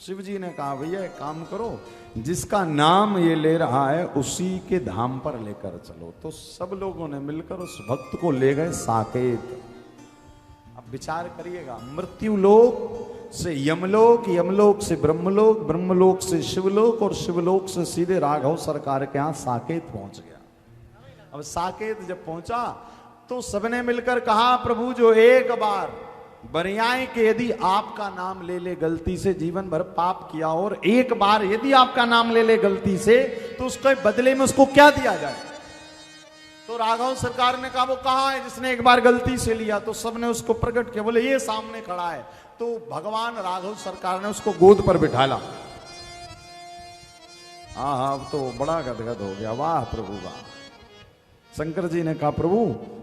शिव जी ने कहा भैया एक काम करो, जिसका नाम ये ले रहा है उसी के धाम पर लेकर चलो। तो सब लोगों ने मिलकर उस भक्त को ले गए साकेत। अब विचार करिएगा, मृत्यु लोक से यमलोक, यमलोक से ब्रह्मलोक, ब्रह्मलोक से शिवलोक और शिवलोक से सीधे राघव सरकार के यहां साकेत पहुंच गया। अब साकेत जब पहुंचा तो सबने मिलकर कहा प्रभु जो एक बार बरियाए के यदि आपका नाम ले ले गलती से, जीवन भर पाप किया और एक बार यदि आपका नाम ले ले गलती से, तो उसके बदले में उसको क्या दिया जाए। तो राघव सरकार ने कहा वो कहां है जिसने एक बार गलती से लिया। तो सबने उसको प्रकट किया, बोले ये सामने खड़ा है। तो भगवान राघव सरकार ने उसको गोद पर बिठाला। हाँ अब तो बड़ा गदगद हो गया, वाह प्रभु वाह। शंकर जी ने कहा प्रभु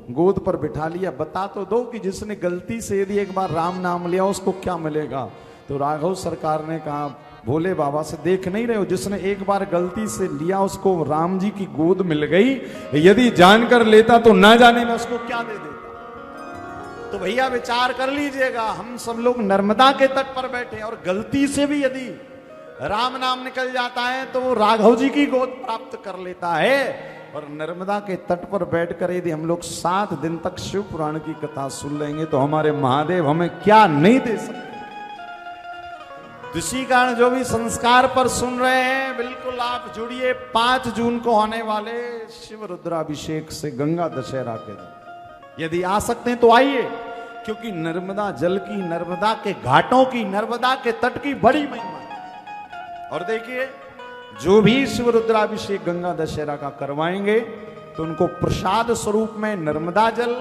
गोद पर बिठा लिया, बता तो दो कि जिसने गलती से यदि एक बार राम नाम लिया उसको क्या मिलेगा। तो राघव सरकार ने कहा भोले बाबा से देख नहीं रहे हो, जिसने एक बार गलती से लिया उसको राम जी की गोद मिल गई, यदि जानकर लेता तो ना जाने में उसको क्या दे देता। तो भैया विचार कर लीजिएगा, हम सब लोग नर्मदा के तट पर बैठे और गलती से भी यदि राम नाम निकल जाता है तो वो राघव जी की गोद प्राप्त कर लेता है। और नर्मदा के तट पर बैठकर यदि हम लोग 7 दिन तक शिव पुराण की कथा सुन लेंगे तो हमारे महादेव हमें क्या नहीं दे सकते। इसी कारण जो भी संस्कार पर सुन रहे हैं बिल्कुल आप जुड़िए। 5 जून को होने वाले शिव रुद्राभिषेक से गंगा दशहरा के दिन यदि आ सकते हैं तो आइए, क्योंकि नर्मदा जल की, नर्मदा के घाटों की, नर्मदा के तट की बड़ी महिमा है। और देखिए जो भी शिव रुद्राभिषेक गंगा दशहरा का करवाएंगे तो उनको प्रसाद स्वरूप में नर्मदा जल,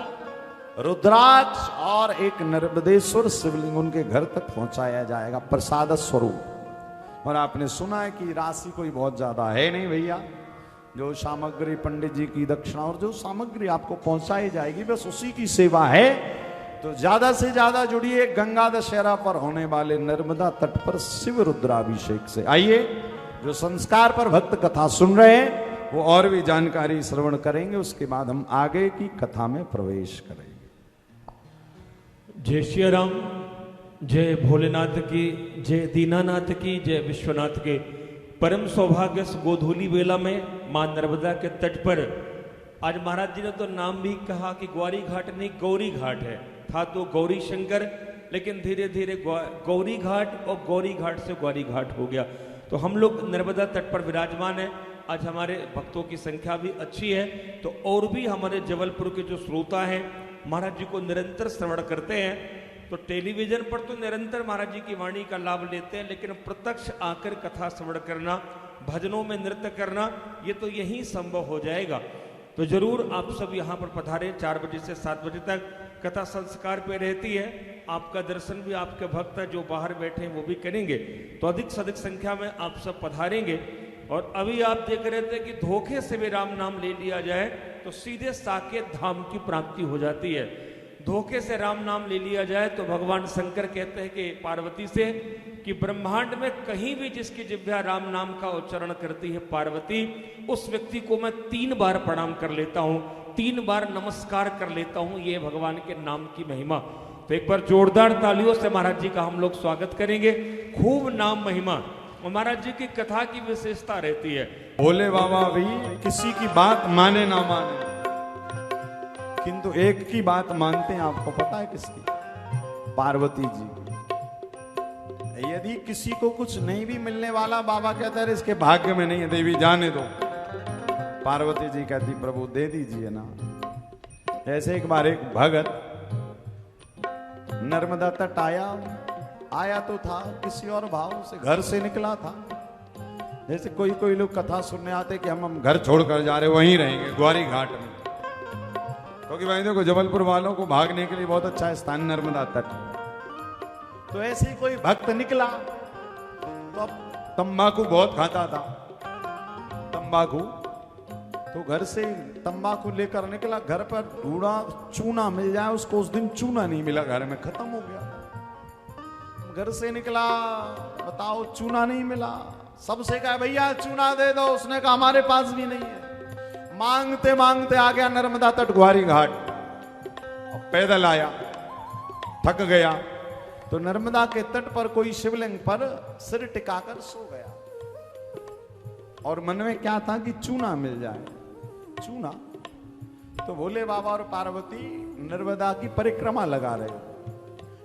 रुद्राक्ष और एक नर्मदेश्वर शिवलिंग उनके घर तक पहुंचाया जाएगा प्रसाद स्वरूप। और आपने सुना है कि राशि कोई बहुत ज्यादा है नहीं भैया, जो सामग्री पंडित जी की दक्षिणा और जो सामग्री आपको पहुंचाई जाएगी बस उसी की सेवा है। तो ज्यादा से ज्यादा जुड़िए गंगा दशहरा पर होने वाले नर्मदा तट पर शिव रुद्राभिषेक से। आइए, जो संस्कार पर भक्त कथा सुन रहे हैं वो और भी जानकारी श्रवण करेंगे, उसके बाद हम आगे की कथा में प्रवेश करेंगे। जय श्री राम, जय भोलेनाथ की, जय दीनानाथ की, जय विश्वनाथ के। परम सौभाग्य गोधूली बेला में मां नर्मदा के तट पर आज महाराज जी ने तो नाम भी कहा कि ग्वारी घाट नहीं गौरी घाट है, था तो गौरी शंकर, लेकिन धीरे धीरे गौरी घाट और गौरी घाट से ग्वारी घाट हो गया। तो हम लोग नर्मदा तट पर विराजमान है। आज हमारे भक्तों की संख्या भी अच्छी है, तो और भी हमारे जबलपुर के जो श्रोता हैं महाराज जी को निरंतर श्रवण करते हैं। तो टेलीविजन पर तो निरंतर महाराज जी की वाणी का लाभ लेते हैं, लेकिन प्रत्यक्ष आकर कथा श्रवण करना, भजनों में नृत्य करना, ये तो यही संभव हो जाएगा। तो जरूर आप सब यहाँ पर पधारें। 4 बजे से 7 बजे तक कथा संस्कार पे रहती है। आपका दर्शन भी आपके भक्त जो बाहर बैठे हैं वो भी करेंगे। तो अधिक से अधिक संख्या में आप सब पधारेंगे। और अभी आप देख रहे थे कि धोखे से भी राम नाम ले लिया जाए तो सीधे साकेत धाम की प्राप्ति हो जाती है। धोखे से राम नाम ले लिया जाए तो भगवान शंकर कहते हैं कि पार्वती से कि ब्रह्मांड में कहीं भी जिसकी जिह्वा राम नाम का उच्चारण करती है पार्वती, उस व्यक्ति को मैं 3 बार प्रणाम कर लेता हूं, 3 बार नमस्कार कर लेता हूं। ये भगवान के नाम की महिमा। तो एक बार जोरदार तालियों से महाराज जी का हम लोग स्वागत करेंगे। खूब नाम महिमा महाराज जी की कथा की विशेषता रहती है। भोले बाबा भी किसी की बात माने ना माने, किंतु एक की बात मानते हैं। आपको पता है किसकी? पार्वती जी की। यदि किसी को कुछ नहीं भी मिलने वाला, बाबा कहता है इसके भाग्य में नहीं है, देवी जाने दो। पार्वती जी कहती प्रभु दे दीजिए ना। ऐसे एक बार एक भगत नर्मदा तट आया तो था किसी और भाव से, घर से निकला था। जैसे कोई लोग कथा सुनने आते कि हम घर छोड़कर जा रहे, वहीं रहेंगे ग्वारी घाट में, क्योंकि भाई देखो जबलपुर वालों को भागने के लिए बहुत अच्छा स्थान नर्मदा तट। तो ऐसे ही कोई भक्त निकला, तो अब तंबाकू बहुत खाता था, तंबाकू, तो घर से तंबाकू लेकर निकला। घर पर ढूंढा चूना मिल जाए उसको, उस दिन चूना नहीं मिला, घर में खत्म हो गया। घर से निकला, बताओ चूना नहीं मिला। सबसे कहा भैया चूना दे दो, उसने कहा हमारे पास भी नहीं है। मांगते मांगते आ गया नर्मदा तट ग्वारी घाट, पैदल आया, थक गया। तो नर्मदा के तट पर कोई शिवलिंग पर सिर टिकाकर सो गया और मन में क्या था कि चूना मिल जाए, चूना। तो भोले बाबा और पार्वती नर्मदा की परिक्रमा लगा रहे थे।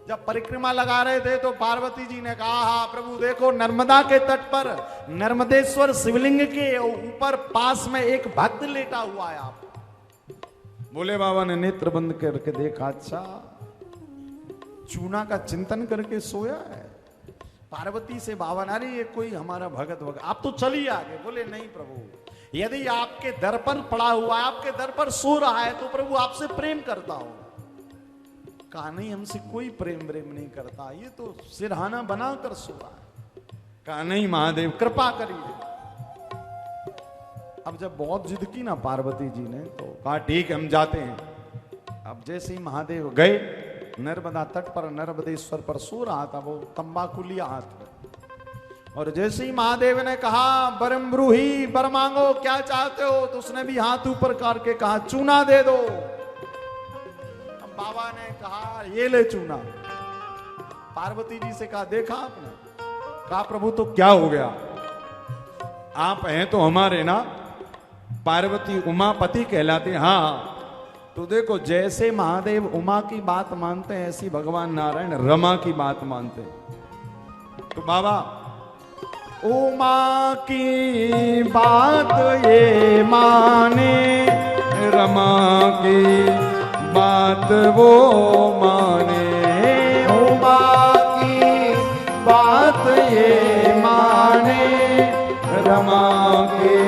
जब परिक्रमा लगा रहे थे तो पार्वती जी ने कहा, हाँ प्रभु देखो नर्मदा के तट पर नर्मदेश्वर शिवलिंग के ऊपर पास में एक भक्त लेटा हुआ है। आप भोले बाबा ने नेत्र बंद करके देखा, अच्छा चूना का चिंतन करके सोया है। पार्वती से बाबा ने, अरे ये कोई हमारा भगत, आप तो चलिए आगे। बोले नहीं प्रभु, यदि आपके दर पर पड़ा हुआ है, आपके दर पर सो रहा है तो प्रभु आपसे प्रेम करता हो। कहा नहीं, हमसे कोई प्रेम नहीं करता, ये तो सिरहाना बनाकर सो रहा है। कहा नहीं महादेव कृपा करिए। अब जब बहुत जिद की ना पार्वती जी ने तो कहा ठीक हम जाते हैं। अब जैसे ही महादेव गए, नर्मदा तट पर नर्मदेश्वर पर सो रहा था, वो तंबाकू लिया हाथ में, और जैसे ही महादेव ने कहा बरम ब्रूही बर मांगो, क्या चाहते हो, तो उसने भी हाथ ऊपर करके कहा चूना दे दो। अब बाबा ने कहा ये ले चूना। पार्वती जी से कहा देखा आपने? कहा प्रभु तो क्या हो गया, आप हैं तो हमारे ना पार्वती उमापति कहलाते। हाँ तो देखो, जैसे महादेव उमा की बात मानते हैं ऐसी भगवान नारायण रमा की बात मानते हैं। तो बाबा उमा की बात ये माने, रमा की बात वो माने। उमा की बात ये माने, रमा की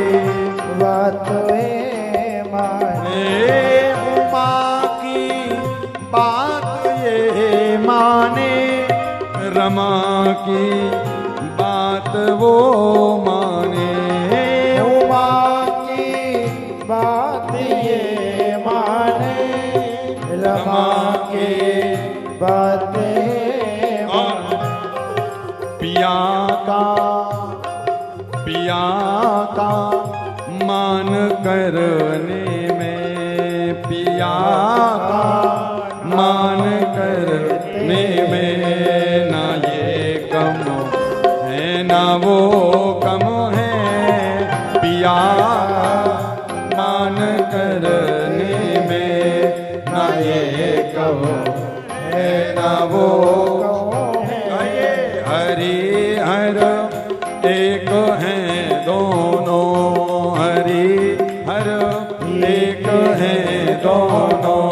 बात ये माने। उमा की बात ये माने, रमा की बात वो माने। उमा की बात ये माने, रमा की बात ये माने। पिया का मान करने में, पिया का मान करने में ना ये कम है ना वो कम है। पिया मान करने में ना ये कम है ना वो कम है। हरि हर एक हैं दोनों, हरि हर एक हैं दोनों,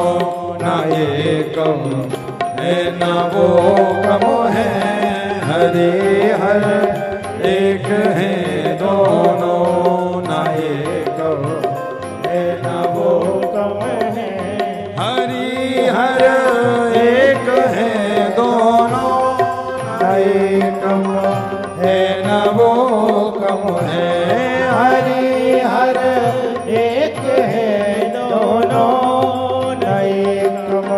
ना ये कम है ना वो कम है। हरि हर एक हैं दोनों, ना ये कम है ना वो कम है। हरि हर एक हैं दोनों, ना ये कम है ना वो कम है। हरि हर एक है दोनों, ना ये कम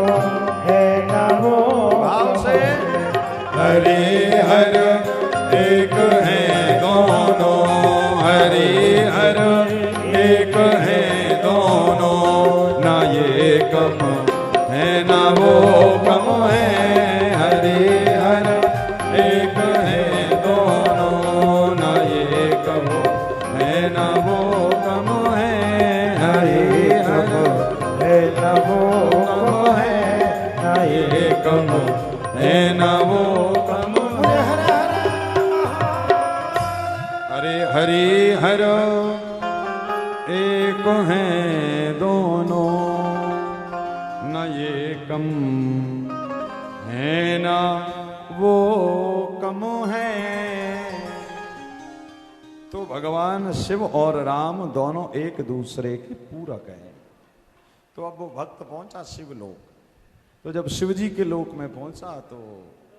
है ना वो भाव से। हरि हर एक है दोनों, हरि हर एक है दोनों, ना ये कम है ना वो कम है। हरि हर एक है दोनों, ना ये कम है ना वो कम है। हरि हर है ना वो कम है, ना ये कम है ना वो कम है। अरे हरि हर एक हैं दोनों, न ये कम है ना वो कम है। तो भगवान शिव और राम दोनों एक दूसरे के पूरक हैं। तो अब वो भक्त पहुंचा शिवलोक। तो जब शिव जी के लोक में पहुंचा तो